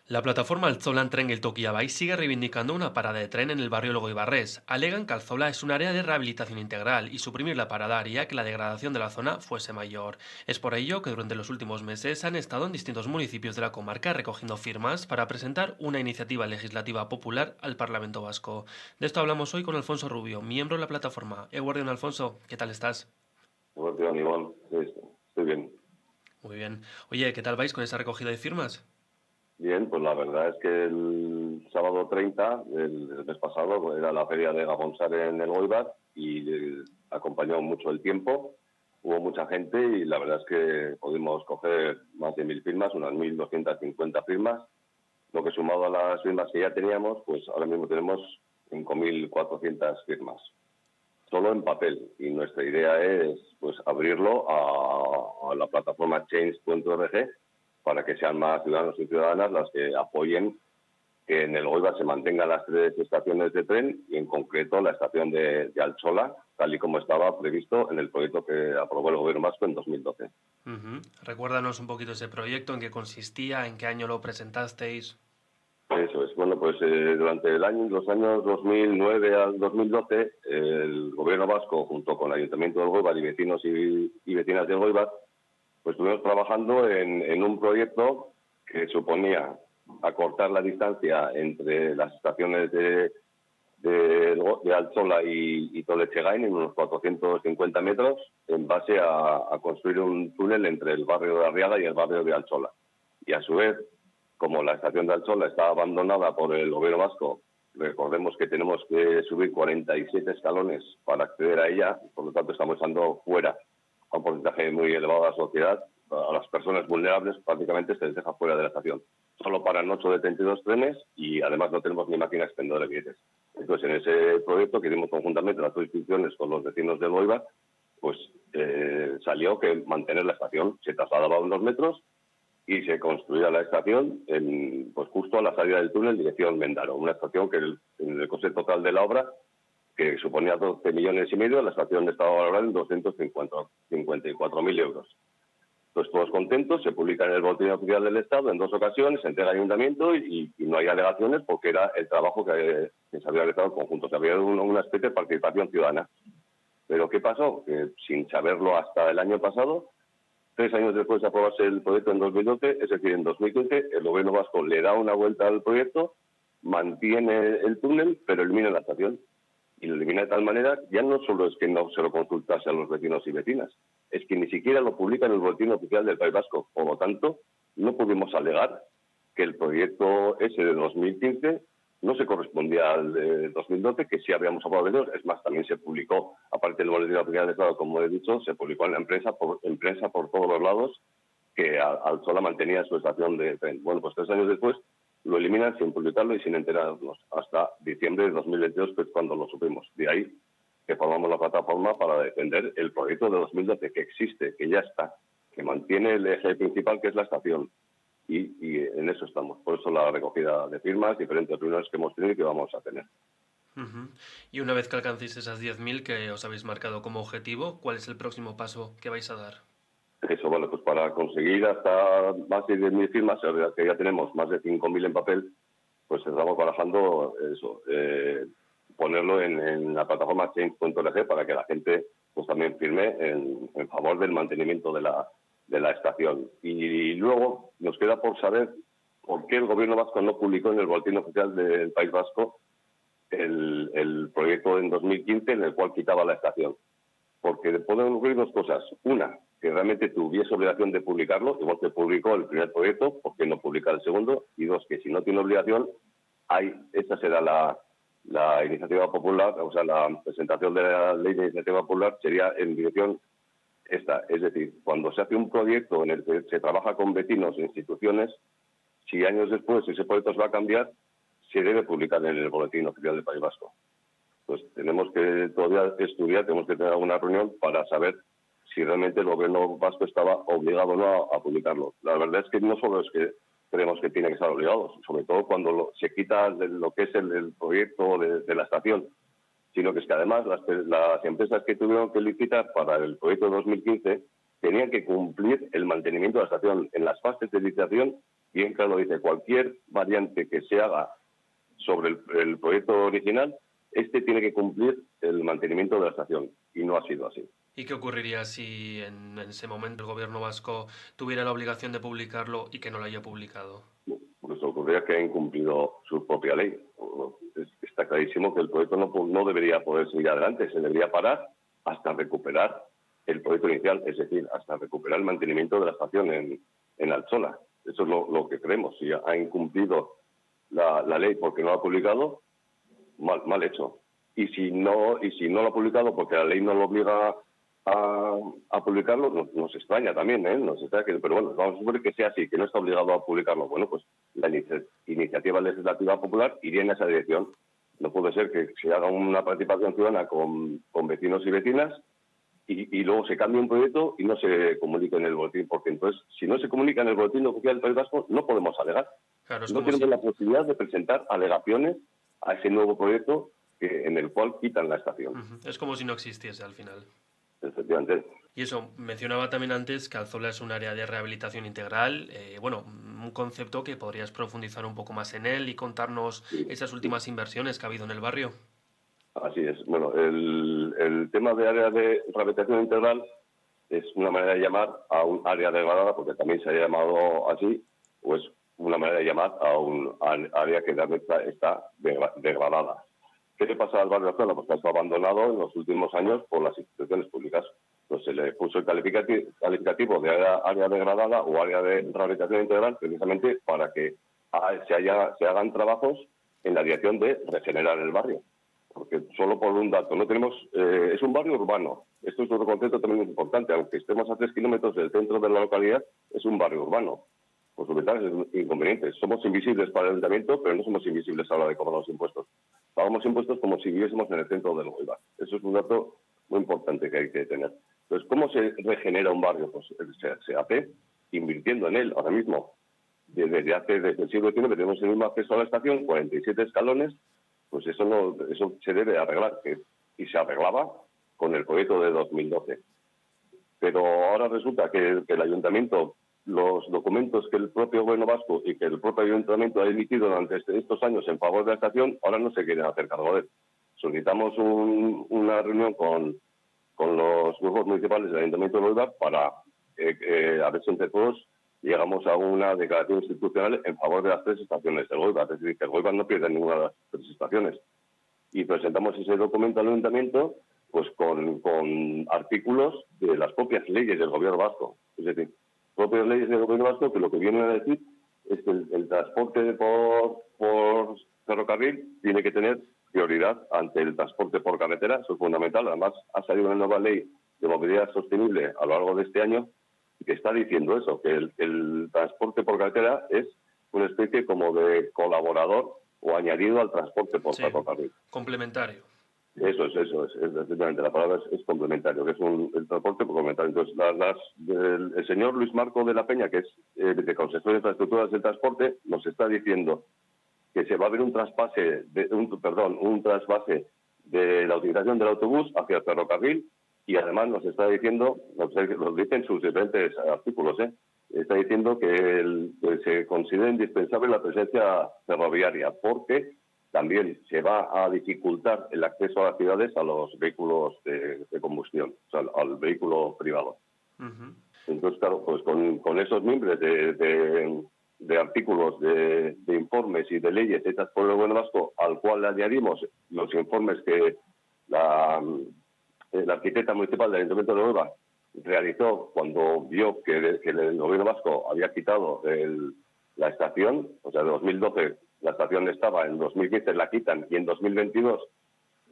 La plataforma Alzola Tren el Tokiabay sigue reivindicando una parada de tren en el barrio Logoibarrés. Alegan que Alzola es un área de rehabilitación integral y suprimir la parada haría que la degradación de la zona fuese mayor. Es por ello que durante los últimos meses han estado en distintos municipios de la comarca recogiendo firmas para presentar una iniciativa legislativa popular al Parlamento Vasco. De esto hablamos hoy con Alfonso Rubio, miembro de la plataforma. Eguardión Alfonso, ¿qué tal estás? Buenos días, Iván. Sí, estoy bien. Muy bien. Oye, ¿qué tal vais con esa recogida de firmas? Bien, pues la verdad es que el sábado 30 del mes pasado era la feria de Gabonsar en el Goibar y acompañó mucho el tiempo. Hubo mucha gente y la verdad es que pudimos coger más de 1.000 firmas, unas 1.250 firmas, lo que sumado a las firmas que ya teníamos, pues ahora mismo tenemos 5.400 firmas, solo en papel. Y nuestra idea es pues abrirlo a la plataforma change.org para que sean más ciudadanos y ciudadanas las que apoyen que en el Goiba se mantengan las 3 estaciones de tren y en concreto la estación de Alchola, tal y como estaba previsto en el proyecto que aprobó el Gobierno vasco en 2012. Recuérdanos un poquito ese proyecto, en qué consistía, en qué año lo presentasteis. Eso es. Bueno, pues durante los años 2009 al 2012, el Gobierno vasco, junto con el Ayuntamiento del Goibar y vecinos y vecinas del Goibar, pues estuvimos trabajando en un proyecto que suponía acortar la distancia entre las estaciones de Altzola y Tolechegain en unos 450 metros en base a construir un túnel entre el barrio de Arriaga y el barrio de Altzola. Y a su vez, como la estación de Altzola está abandonada por el gobierno vasco, recordemos que tenemos que subir 47 escalones para acceder a ella, por lo tanto estamos dando fuera a un porcentaje muy elevado de la sociedad. A las personas vulnerables prácticamente se les deja fuera de la estación. Solo paran 8 de 32 trenes y además no tenemos ni máquina expendedora de billetes. Entonces, en ese proyecto que hicimos conjuntamente las 2 instituciones con los vecinos del Goibar, pues salió que mantener la estación se trasladaba unos metros y se construía la estación pues justo a la salida del túnel dirección Mendaro, una estación que en el coste total de la obra, que suponía 12,5 millones, la estación estaba valorada en 254.000 euros. Entonces todos contentos, se publica en el Boletín Oficial del Estado en 2 ocasiones, se entrega al Ayuntamiento y no hay alegaciones porque era el trabajo que se había realizado en conjunto, se había dado una especie de participación ciudadana. Pero ¿qué pasó? Que sin saberlo hasta el año pasado, 3 años después de aprobarse el proyecto en 2012, es decir, en 2015, el gobierno vasco le da una vuelta al proyecto, mantiene el túnel, pero elimina la estación. Y lo elimina de tal manera, ya no solo es que no se lo consultase a los vecinos y vecinas, es que ni siquiera lo publica en el Boletín Oficial del País Vasco. Por lo tanto, no pudimos alegar que el proyecto ese de 2015 no se correspondía al de 2012, que sí habíamos aprobado. Es más, también se publicó, aparte del Boletín Oficial del Estado, como he dicho, se publicó en la prensa por todos los lados que Alzola mantenía su estación de tren. Bueno, pues 3 años después lo eliminan sin publicarlo y sin enterarnos, hasta diciembre de 2022, que es cuando lo supimos. De ahí que formamos la plataforma para defender el proyecto de 2012, que existe, que ya está, que mantiene el eje principal, que es la estación. Y en eso estamos. Por eso la recogida de firmas, diferentes reuniones que hemos tenido y que vamos a tener. Ujú. Y una vez que alcancéis esas 10.000 que os habéis marcado como objetivo, ¿cuál es el próximo paso que vais a dar? Eso, bueno, pues para conseguir hasta más de 10.000 firmas, la verdad que ya tenemos más de 5.000 en papel, pues estamos barajando eso, ponerlo en la plataforma change.org para que la gente pues también firme en favor del mantenimiento de la estación. Y luego nos queda por saber por qué el gobierno vasco no publicó en el Boletín Oficial del País Vasco el proyecto en 2015 en el cual quitaba la estación. Porque pueden ocurrir 2 cosas. Una, que realmente tuviese obligación de publicarlo, igual que publicó el primer proyecto, ¿por qué no publicar el segundo? Y dos, que si no tiene obligación, esta será la iniciativa popular, o sea, la presentación de la ley de iniciativa popular sería en dirección esta. Es decir, cuando se hace un proyecto en el que se trabaja con vecinos e instituciones, si años después ese proyecto se va a cambiar, se debe publicar en el Boletín Oficial del País Vasco. Pues tenemos que todavía estudiar, tenemos que tener alguna reunión para saber si realmente el gobierno vasco estaba obligado o no a publicarlo. La verdad es que no solo es que creemos que tiene que estar obligado, sobre todo cuando se quita de lo que es el proyecto de la estación, sino que es que además las empresas que tuvieron que licitar para el proyecto de 2015 tenían que cumplir el mantenimiento de la estación. En las fases de licitación bien claro dice, cualquier variante que se haga sobre el proyecto original, este tiene que cumplir el mantenimiento de la estación, y no ha sido así. ¿Y qué ocurriría si en ese momento el gobierno vasco tuviera la obligación de publicarlo y que no lo haya publicado? Pues ocurría que ha incumplido su propia ley. Está clarísimo que el proyecto no debería poder seguir adelante, se debería parar hasta recuperar el proyecto inicial, es decir, hasta recuperar el mantenimiento de la estación en Altsona. Eso es lo que creemos. Si ha incumplido la ley porque no lo ha publicado, mal hecho. Y si no lo ha publicado porque la ley no lo obliga a publicarlo, nos extraña también, ¿eh? Nos extraña pero bueno, vamos a suponer que sea así, que no está obligado a publicarlo. Bueno, pues la iniciativa legislativa popular iría en esa dirección. No puede ser que se haga una participación ciudadana con vecinos y vecinas y luego se cambie un proyecto y no se comunique en el boletín, porque entonces, si no se comunica en el boletín oficial del País Vasco, no podemos alegar. Claro, es No como tenemos si... la posibilidad de presentar alegaciones a ese nuevo proyecto en el cual quitan la estación. Es como si no existiese al final. Efectivamente. Y eso, mencionaba también antes que Alzola es un área de rehabilitación integral, bueno, un concepto que podrías profundizar un poco más en él y contarnos Sí, esas sí. últimas inversiones que ha habido en el barrio. Así es. Bueno, el tema de área de rehabilitación integral es una manera de llamar a un área degradada, porque también se ha llamado así, o es una manera de llamar a un área que realmente está degradada. ¿Qué le pasa al barrio de Alzola? Pues que ha estado abandonado en los últimos años por las instituciones públicas. Entonces se le puso el calificativo de área degradada o área de rehabilitación integral precisamente para que se hagan trabajos en la dirección de regenerar el barrio. Porque solo por un dato, no tenemos, es un barrio urbano. Esto es otro concepto también importante, aunque estemos a 3 kilómetros del centro de la localidad, es un barrio urbano. Por sus ventajas es inconveniente. Somos invisibles para el ayuntamiento, pero no somos invisibles a la hora de cobrar los impuestos. Pagamos impuestos como si viviésemos en el centro del Goibar. Eso es un dato muy importante que hay que tener. Entonces, ¿cómo se regenera un barrio? Pues se hace invirtiendo en él. Ahora mismo, desde el siglo XIX tenemos el mismo acceso a la estación, 47 escalones, pues eso se debe arreglar, y se arreglaba con el proyecto de 2012. Pero ahora resulta que el ayuntamiento, los documentos que el propio gobierno vasco y que el propio ayuntamiento ha emitido durante estos años en favor de la estación, ahora no se quieren hacer cargo de él. Solicitamos una reunión con los grupos municipales del ayuntamiento de Goibar para a ver si entre todos llegamos a una declaración institucional en favor de las 3 estaciones del Goibar. Es decir, que el Goibar no pierde ninguna de las 3 estaciones. Y presentamos ese documento al ayuntamiento pues con artículos de las propias leyes del gobierno vasco. Es decir, propias leyes del gobierno vasco que lo que vienen a decir es que el transporte por ferrocarril tiene que tener prioridad ante el transporte por carretera. Eso es fundamental. Además, ha salido una nueva ley de movilidad sostenible a lo largo de este año que está diciendo eso, que el transporte por carretera es una especie como de colaborador o añadido al transporte por ferrocarril. Complementario. Eso es, efectivamente, la palabra es complementario, que es el transporte complementario. Entonces, el señor Luis Marco de la Peña, que es viceconsejero de Infraestructuras del Transporte, nos está diciendo que se va a haber un trasvase de la utilización del autobús hacia el ferrocarril, y además nos está diciendo, nos dicen sus diferentes artículos, está diciendo que se considera indispensable la presencia ferroviaria, porque también se va a dificultar el acceso a las ciudades a los vehículos de combustión, o sea, al vehículo privado. Entonces, claro, pues con esos mimbres de artículos, de informes y de leyes hechas por el gobierno vasco, al cual le añadimos los informes que la arquitecta municipal del Ayuntamiento de Goibar realizó cuando vio que el gobierno vasco había quitado la estación, o sea, de 2012 la estación estaba, en 2015 la quitan y en 2022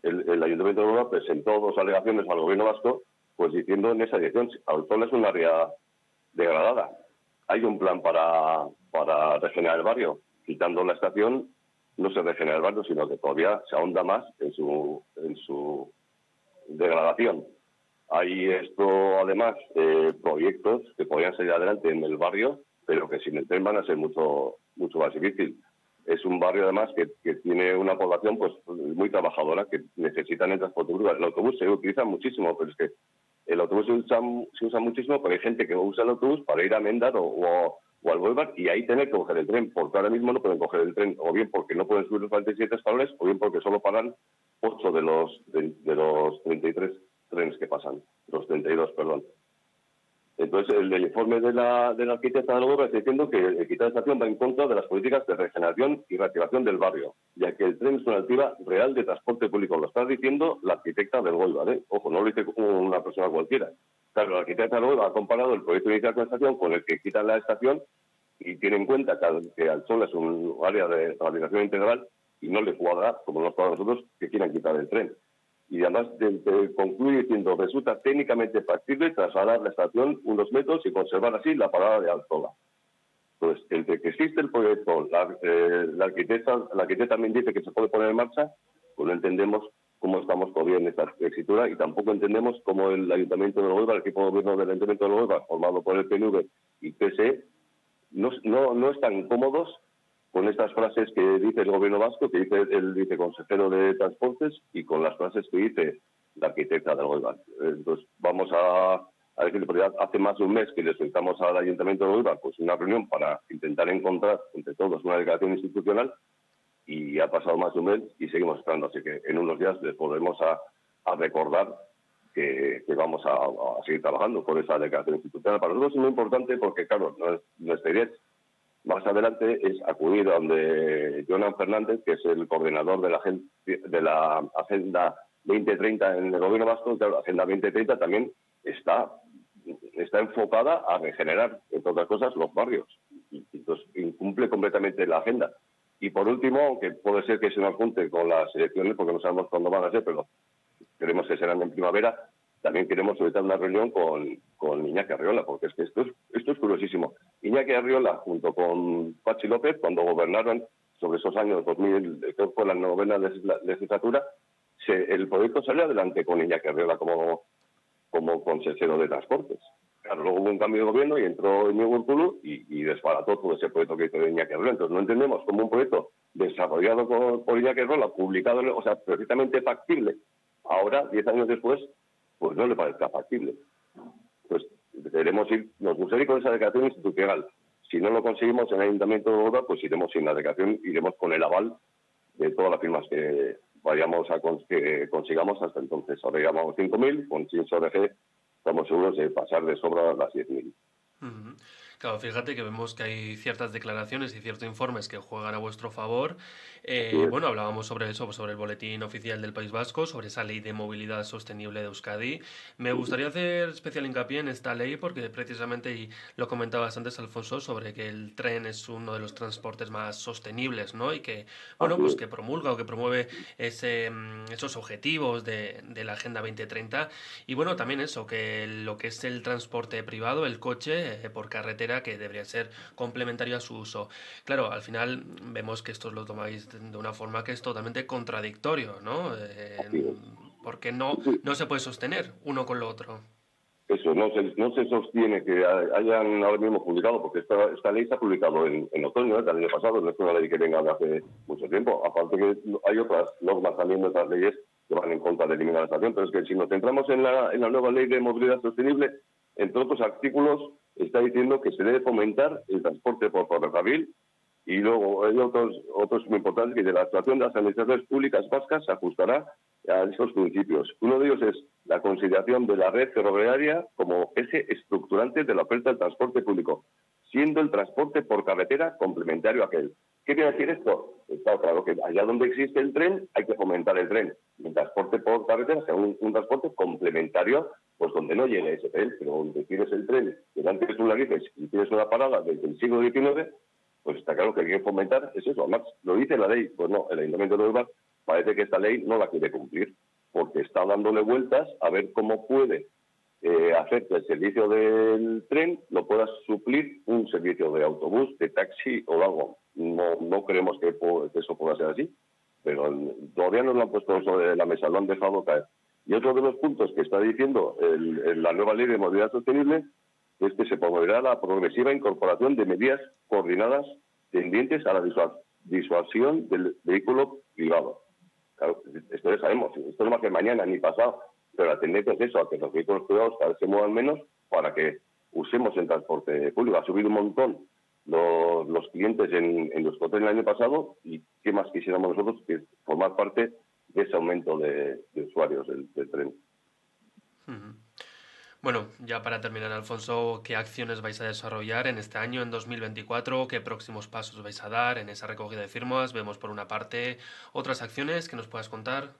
el Ayuntamiento de Goibar presentó 2 alegaciones al gobierno vasco, pues diciendo en esa dirección, Alzola es un área degradada. Hay un plan para regenerar el barrio. Quitando la estación no se regenera el barrio, sino que todavía se ahonda más en su degradación. Hay además, proyectos que podrían salir adelante en el barrio, pero que sin el tren van a ser mucho más difícil. Es un barrio además que tiene una población pues muy trabajadora, que necesitan el transporte público. El autobús se utiliza muchísimo, pero es que el autobús se usa muchísimo, pero hay gente que usa el autobús para ir a Mendar o o al Boulevard y ahí tener que coger el tren, porque ahora mismo no pueden coger el tren, o bien porque no pueden subir los 47 escalones, o bien porque solo paran 8 de los 33 trenes que pasan, los 32, perdón. Entonces, el informe de la arquitecta del Boulevard está diciendo que el quitar estación va en contra de las políticas de regeneración y reactivación del barrio, ya que el tren es una alternativa real de transporte público. Lo está diciendo la arquitecta del Boulevard, ¿eh? Ojo, no lo dice como una persona cualquiera. Claro, la arquitecta del Boulevard ha comparado el proyecto inicial con la estación con el que quitan la estación y tiene en cuenta que Alsol es un área de rehabilitación integral y no le cuadra, como nos cuadra a nosotros, que quieran quitar el tren. Y además concluye diciendo resulta técnicamente factible trasladar la estación unos metros y conservar así la parada de Alzola. Entonces, entre que existe el proyecto, la arquitecta también dice que se puede poner en marcha, pues no entendemos cómo estamos todavía en esta escritura y tampoco entendemos cómo el Ayuntamiento de Huelva, el equipo de gobierno del Ayuntamiento de Huelva, formado por el PNV y PSE, no están cómodos con estas frases que dice el gobierno vasco, que dice el viceconsejero de Transportes y con las frases que dice la arquitecta del Huelva. Entonces, vamos a decirle, porque hace más de un mes que le solicitamos al Ayuntamiento de Huelva pues una reunión para intentar encontrar entre todos una declaración institucional y ha pasado más de un mes y seguimos esperando. Así que en unos días les volvemos a recordar que vamos a seguir trabajando por esa declaración institucional. Para nosotros es muy importante porque, claro, nuestra idea más adelante es acudir a donde Jonan Fernández, que es el coordinador de la Agenda 2030 en el Gobierno vasco. Claro, la Agenda 2030 también está enfocada a regenerar, entre otras cosas, los barrios. Y entonces incumple completamente la agenda. Y por último, aunque puede ser que se nos junte con las elecciones, porque no sabemos cuándo van a ser, pero creemos que serán en primavera, también queremos solicitar una reunión con Iñaki Arriola, porque es que esto es curiosísimo. Iñaki Arriola, junto con Patxi López, cuando gobernaron sobre esos años 2000, creo que fue la novena legislatura, el proyecto salió adelante con Iñaki Arriola como consejero de Transportes. Claro, luego hubo un cambio de gobierno y entró Íñigo Urkullu y desbarató todo ese proyecto que hizo Iñaki Arriola. Entonces no entendemos cómo un proyecto desarrollado por Iñaki Arriola, publicado, o sea, perfectamente factible, ahora, 10 años después, pues no le parezca factible. Pues nos gustaría ir con esa declaración institucional. Si no lo conseguimos en el Ayuntamiento de Bogotá, pues iremos sin la declaración, iremos con el aval de todas las firmas que que consigamos hasta entonces. Ahora llevamos 5.000, con Chins ORG estamos seguros de pasar de sobra las 10.000. Uh-huh. Claro, fíjate que vemos que hay ciertas declaraciones y ciertos informes que juegan a vuestro favor. Bueno, hablábamos sobre eso, sobre el boletín oficial del País Vasco, sobre esa ley de movilidad sostenible de Euskadi. Me gustaría hacer especial hincapié en esta ley porque precisamente, y lo comentabas antes, Alfonso, sobre que el tren es uno de los transportes más sostenibles, ¿no? Y que, bueno, pues que promulga o que promueve esos objetivos de la Agenda 2030. Y bueno, también eso, que lo que es el transporte privado, el coche, por carretera, que debería ser complementario a su uso. Claro, al final vemos que esto lo tomáis de una forma que es totalmente contradictorio, ¿no? Porque no se puede sostener uno con lo otro. Eso, no se sostiene que hayan ahora mismo publicado, porque esta ley se ha publicado en otoño del año pasado, no es una ley que venga de hace mucho tiempo. Aparte que hay otras normas también de otras leyes que van en contra de eliminar la estación, pero es que si nos centramos en la nueva ley de movilidad sostenible, entre otros artículos está diciendo que se debe fomentar el transporte por ferrocarril y luego hay otros muy importantes que de la actuación de las administraciones públicas vascas se ajustará a esos principios. Uno de ellos es la consideración de la red ferroviaria como eje estructurante de la oferta del transporte público, siendo el transporte por carretera complementario a aquel. ¿Qué quiere decir esto? Está claro que allá donde existe el tren hay que fomentar el tren. El transporte por carretera sea un transporte complementario, pues donde no llegue ese tren, pero donde tienes el tren, que antes tú la dices y tienes una parada desde el siglo XIX, pues está claro que hay que fomentar, es eso. Además, lo dice la ley. Pues no, el Ayuntamiento de Huelva parece que esta ley no la quiere cumplir, porque está dándole vueltas a ver cómo puede hacer que el servicio del tren lo pueda suplir un servicio de autobús, de taxi o de algo. No creemos que eso pueda ser así, pero todavía no lo han puesto sobre la mesa, lo han dejado caer. Y otro de los puntos que está diciendo la nueva ley de movilidad sostenible es que se promoverá la progresiva incorporación de medidas coordinadas tendientes a la disuasión del vehículo privado. Claro, esto ya sabemos, esto no va a ser mañana ni pasado, pero la tendencia es eso, a que los vehículos privados cada vez se muevan menos para que usemos el transporte público. Ha subido un montón los clientes en nuestro tren el año pasado y qué más quisiéramos nosotros que formar parte de ese aumento de usuarios del tren. Ujú. Bueno, ya para terminar, Alfonso, ¿qué acciones vais a desarrollar en este año, en 2024? ¿Qué próximos pasos vais a dar en esa recogida de firmas? Vemos por una parte otras acciones que nos puedas contar.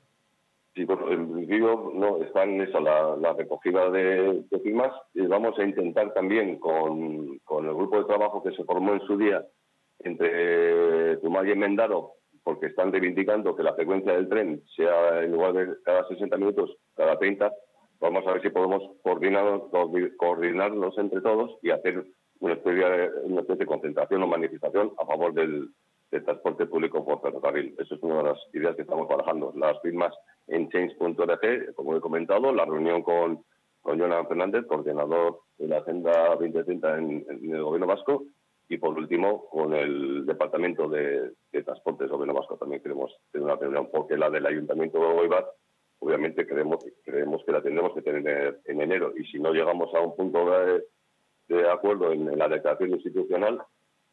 Sí, bueno, en principio no, está en eso, la recogida de firmas. Y vamos a intentar también con el grupo de trabajo que se formó en su día entre Zumaya y Mendaro, porque están reivindicando que la frecuencia del tren sea en lugar de cada 60 minutos, cada 30. Vamos a ver si podemos coordinarnos entre todos y hacer una especie de concentración o manifestación a favor del transporte público por ferrocarril. Eso es una de las ideas que estamos barajando. Las firmas en change.org, como he comentado, la reunión con Jonan Fernández, coordinador de la Agenda 2030 en el Gobierno Vasco, y por último con el Departamento de Transportes del Gobierno Vasco. También queremos tener una reunión, porque la del Ayuntamiento de Goibar, obviamente creemos que la tendremos que tener en enero, y si no llegamos a un punto de acuerdo en la declaración institucional,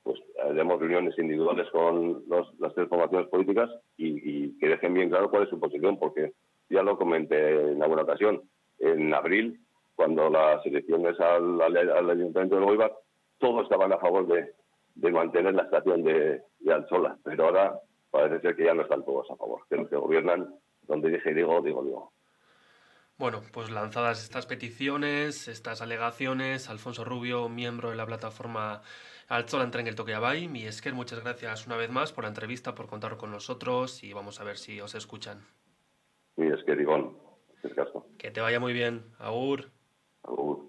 pues haremos reuniones individuales con las tres formaciones políticas y que dejen bien claro cuál es su posición, porque ya lo comenté en alguna ocasión, en abril, cuando las elecciones al Ayuntamiento de Goibar, todos estaban a favor de mantener la estación de Alsola, pero ahora parece ser que ya no están todos a favor, que los que gobiernan, donde dije digo. Bueno, pues lanzadas estas peticiones, estas alegaciones, Alfonso Rubio, miembro de la plataforma Altzolan Tren el Tokiabai, mi Esker, muchas gracias una vez más por la entrevista, por contar con nosotros y vamos a ver si os escuchan. Y es que digo, es caso. Que te vaya muy bien, Agur. Agur.